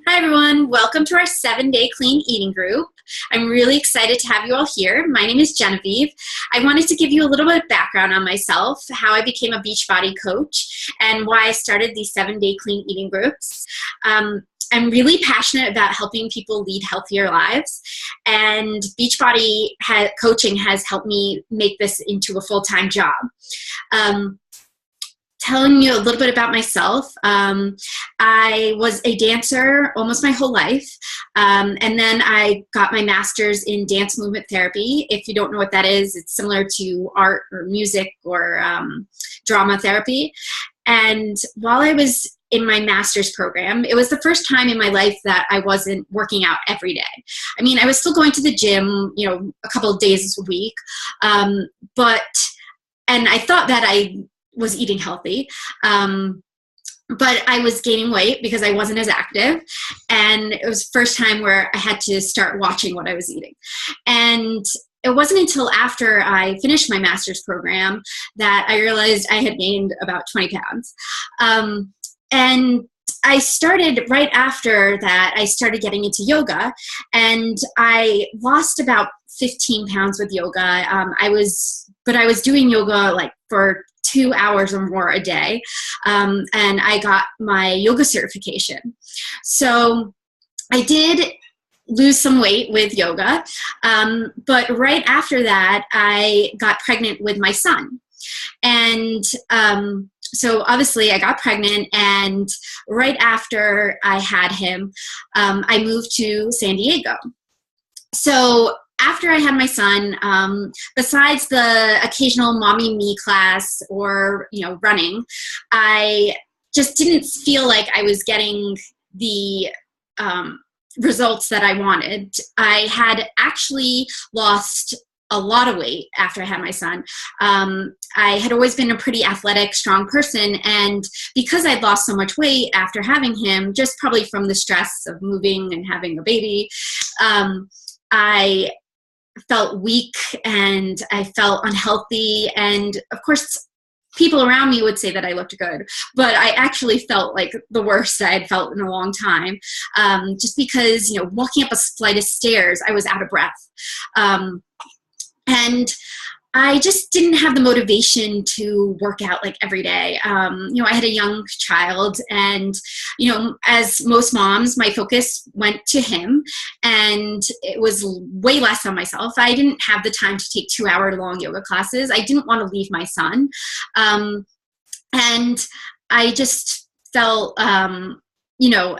Hi everyone, welcome to our 7-day clean eating group. I'm really excited to have you all here. My name is Genevieve. I wanted to give you a little bit of background on myself, how I became a Beachbody coach, and why I started these 7-day clean eating groups. I'm really passionate about helping people lead healthier lives, and Beachbody coaching has helped me make this into a full-time job. Telling you a little bit about myself, I was a dancer almost my whole life, and then I got my master's in dance movement therapy. If you don't know what that is, it's similar to art or music or drama therapy. And while I was in my master's program, it was the first time in my life that I wasn't working out every day. I mean, I was still going to the gym, a couple of days a week, and I thought that I was eating healthy, but I was gaining weight because I wasn't as active, and it was the first time where I had to start watching what I was eating. And it wasn't until after I finished my master's program that I realized I had gained about 20 pounds. And I started right after that, I started getting into yoga, and I lost about 15 pounds with yoga. I was doing yoga like for 2 hours or more a day, and I got my yoga certification. So I did lose some weight with yoga, but right after that, I got pregnant with my son. And so obviously I got pregnant, and right after I had him, I moved to San Diego. So after I had my son, besides the occasional mommy me class or, running, I just didn't feel like I was getting the results that I wanted. I had actually lost a lot of weight after I had my son. I had always been a pretty athletic, strong person, and because I'd lost so much weight after having him, just probably from the stress of moving and having a baby, I felt weak and I felt unhealthy. And of course, people around me would say that I looked good, but I actually felt like the worst I had felt in a long time, just because, walking up a flight of stairs, I was out of breath. And I just didn't have the motivation to work out like every day. I had a young child, and, as most moms, my focus went to him, and it was way less on myself. I didn't have the time to take 2-hour-long yoga classes. I didn't want to leave my son. And I just felt, I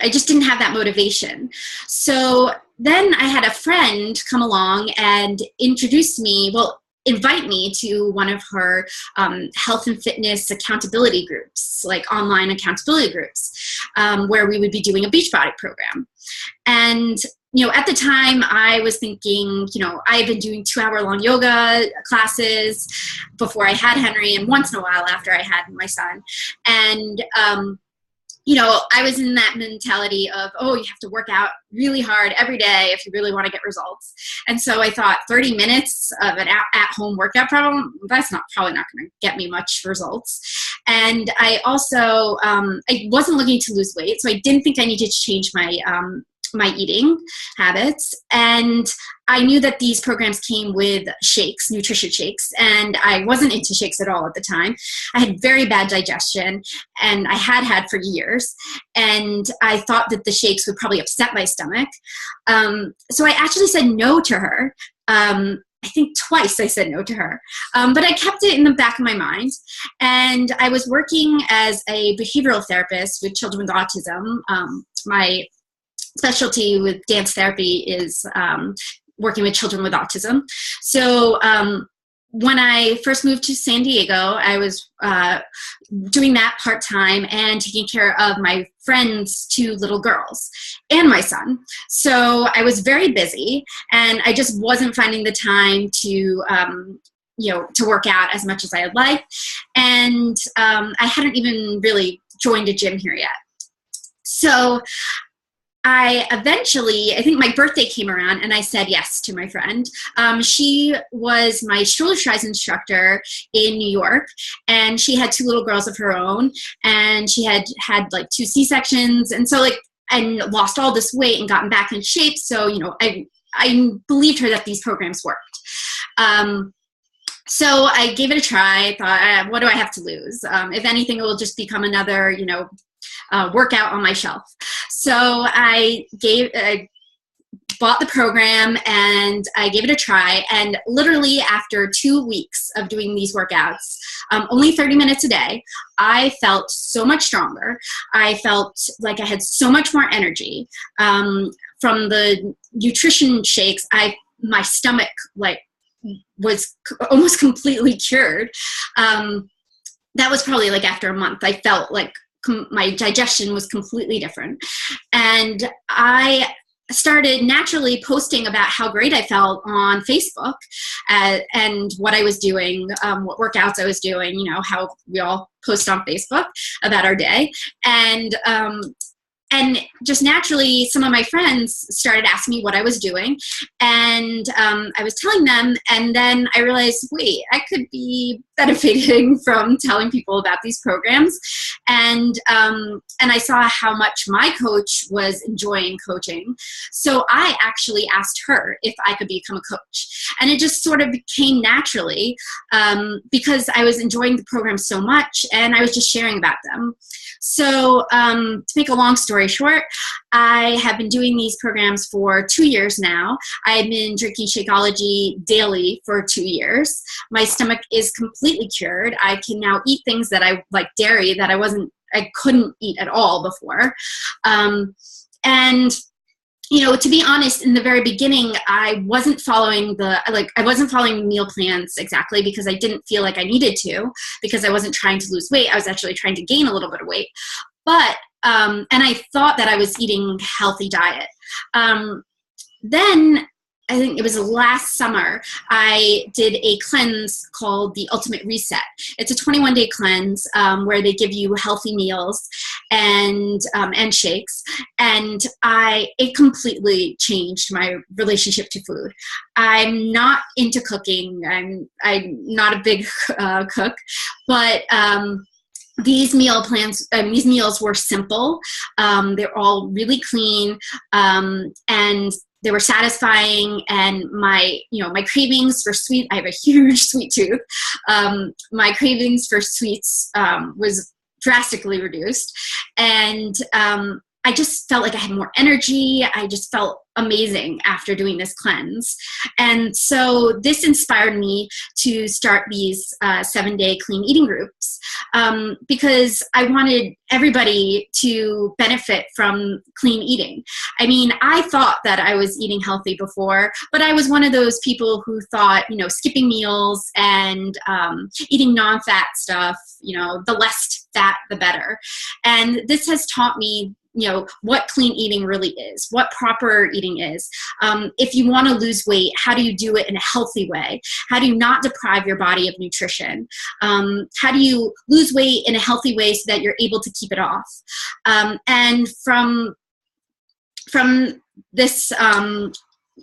just didn't have that motivation. So then I had a friend come along and invite me to one of her health and fitness accountability groups, like online accountability groups, where we would be doing a Beachbody program. And, at the time I was thinking, I had been doing 2-hour-long yoga classes before I had Henry, and once in a while after I had my son. And, I was in that mentality of, you have to work out really hard every day if you really want to get results. And so I thought 30 minutes of an at-home workout problem, that's probably not going to get me much results. And I also, I wasn't looking to lose weight, so I didn't think I needed to change my eating habits. And I knew that these programs came with shakes, nutrition shakes, and I wasn't into shakes at all at the time. I had very bad digestion, and I had for years, and I thought that the shakes would probably upset my stomach. So I actually said no to her. I think twice I said no to her, but I kept it in the back of my mind. And I was working as a behavioral therapist with children with autism. My specialty with dance therapy is working with children with autism. So when I first moved to San Diego, I was doing that part-time and taking care of my friend's 2 little girls and my son. So I was very busy, and I just wasn't finding the time to to work out as much as I had liked. And I hadn't even really joined a gym here yet. So I think my birthday came around, and I said yes to my friend. She was my stroller size instructor in New York, and she had 2 little girls of her own, and she had like 2 C-sections. And so and lost all this weight and gotten back in shape. So, you know, I believed her that these programs worked. So I gave it a try. I thought, what do I have to lose? If anything, it will just become another, you know, workout on my shelf. So I bought the program and I gave it a try. And literally after 2 weeks of doing these workouts, only 30 minutes a day, I felt so much stronger. I felt like I had so much more energy. From the nutrition shakes, my stomach was almost completely cured. That was probably like after a month. I felt like my digestion was completely different. And I started naturally posting about how great I felt on Facebook and what I was doing, what workouts I was doing, you know, how we all post on Facebook about our day. And just naturally, some of my friends started asking me what I was doing, and I was telling them, and then I realized, wait, I could be benefiting from telling people about these programs, and I saw how much my coach was enjoying coaching, so I actually asked her if I could become a coach, and it just sort of came naturally because I was enjoying the program so much, and I was just sharing about them. So to make a long story short, I have been doing these programs for 2 years now. I've been drinking Shakeology daily for 2 years. My stomach is completely cured. I can now eat things that I like, dairy that I couldn't eat at all before. And you know, to be honest, in the very beginning, I wasn't following meal plans exactly because I didn't feel like I needed to, because I wasn't trying to lose weight. I was actually trying to gain a little bit of weight. But, and I thought that I was eating healthy diet. Then I think it was last summer, I did a cleanse called the Ultimate Reset. It's a 21-day cleanse where they give you healthy meals and shakes, and it completely changed my relationship to food. I'm not into cooking. I'm not a big cook, but these meal plans, these meals were simple. They're all really clean, and they were satisfying, and my cravings for sweet, I have a huge sweet tooth. My cravings for sweets was drastically reduced, and I just felt like I had more energy. I just felt amazing after doing this cleanse. And so this inspired me to start these 7-day clean eating groups because I wanted everybody to benefit from clean eating. I mean, I thought that I was eating healthy before, but I was one of those people who thought, you know, skipping meals and eating non-fat stuff, you know, the less fat, the better. And this has taught me, you know, what clean eating really is, what proper eating is. If you want to lose weight, how do you do it in a healthy way? How do you not deprive your body of nutrition? How do you lose weight in a healthy way so that you're able to keep it off? And from this,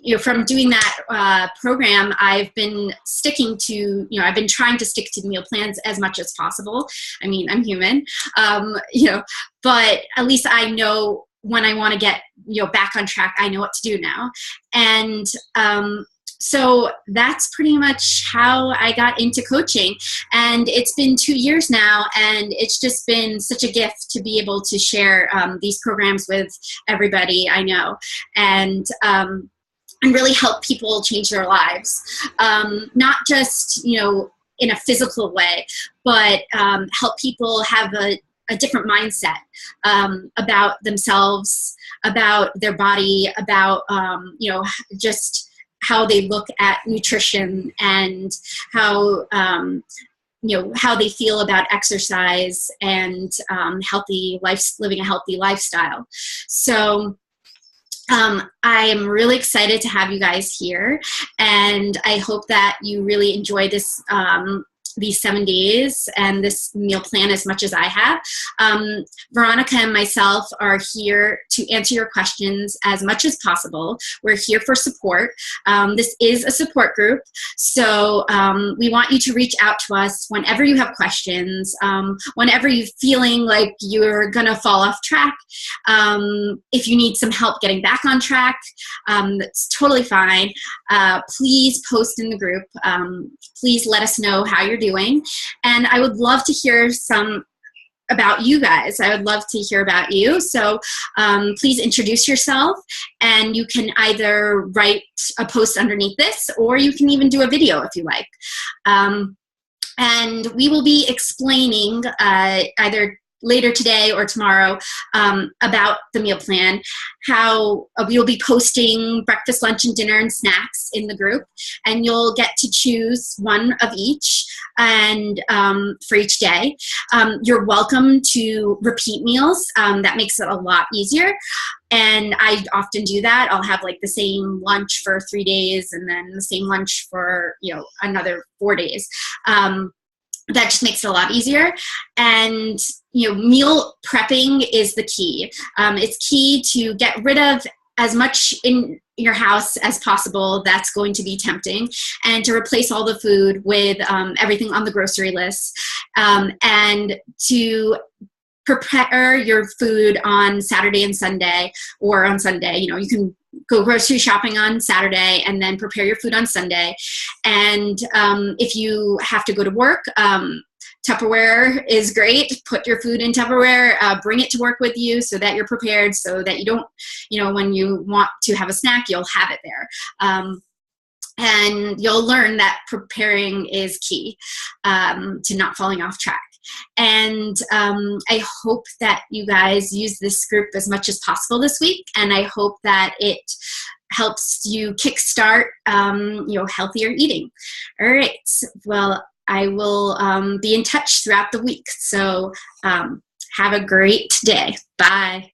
you know, from doing that program, I've been sticking to, you know, I've been trying to stick to meal plans as much as possible. I mean, I'm human, you know, but at least I know when I want to get, you know, back on track, I know what to do now. And so that's pretty much how I got into coaching. And it's been 2 years now, and it's just been such a gift to be able to share these programs with everybody I know. And really help people change their lives, not just, you know, in a physical way, but help people have a different mindset about themselves, about their body, about, you know, just how they look at nutrition and how, you know, how they feel about exercise and living a healthy lifestyle. So I am really excited to have you guys here, and I hope that you really enjoy this these 7 days and this meal plan as much as I have. Veronica and myself are here to answer your questions as much as possible. We're here for support. This is a support group, so we want you to reach out to us whenever you have questions, whenever you're feeling like you're gonna fall off track. If you need some help getting back on track, that's totally fine. Please post in the group. Please let us know how you're doing. And I would love to hear some about you guys. I would love to hear about you. So please introduce yourself, and you can either write a post underneath this, or you can even do a video if you like. And we will be explaining either later today or tomorrow about the meal plan, how we will be posting breakfast, lunch, and dinner and snacks in the group, and you'll get to choose one of each and for each day. You're welcome to repeat meals. That makes it a lot easier. And I often do that. I'll have like the same lunch for 3 days and then the same lunch for, another 4 days. That just makes it a lot easier. And, meal prepping is the key. It's key to get rid of as much in your house as possible that's going to be tempting, and to replace all the food with everything on the grocery list, and to prepare your food on Saturday and Sunday, or on Sunday. You can go grocery shopping on Saturday and then prepare your food on Sunday. And if you have to go to work, Tupperware is great. Put your food in Tupperware, bring it to work with you so that you're prepared, so that you don't, when you want to have a snack, you'll have it there. And you'll learn that preparing is key to not falling off track. And I hope that you guys use this group as much as possible this week, and I hope that it helps you kickstart, healthier eating. All right. Well, I will be in touch throughout the week. So have a great day. Bye.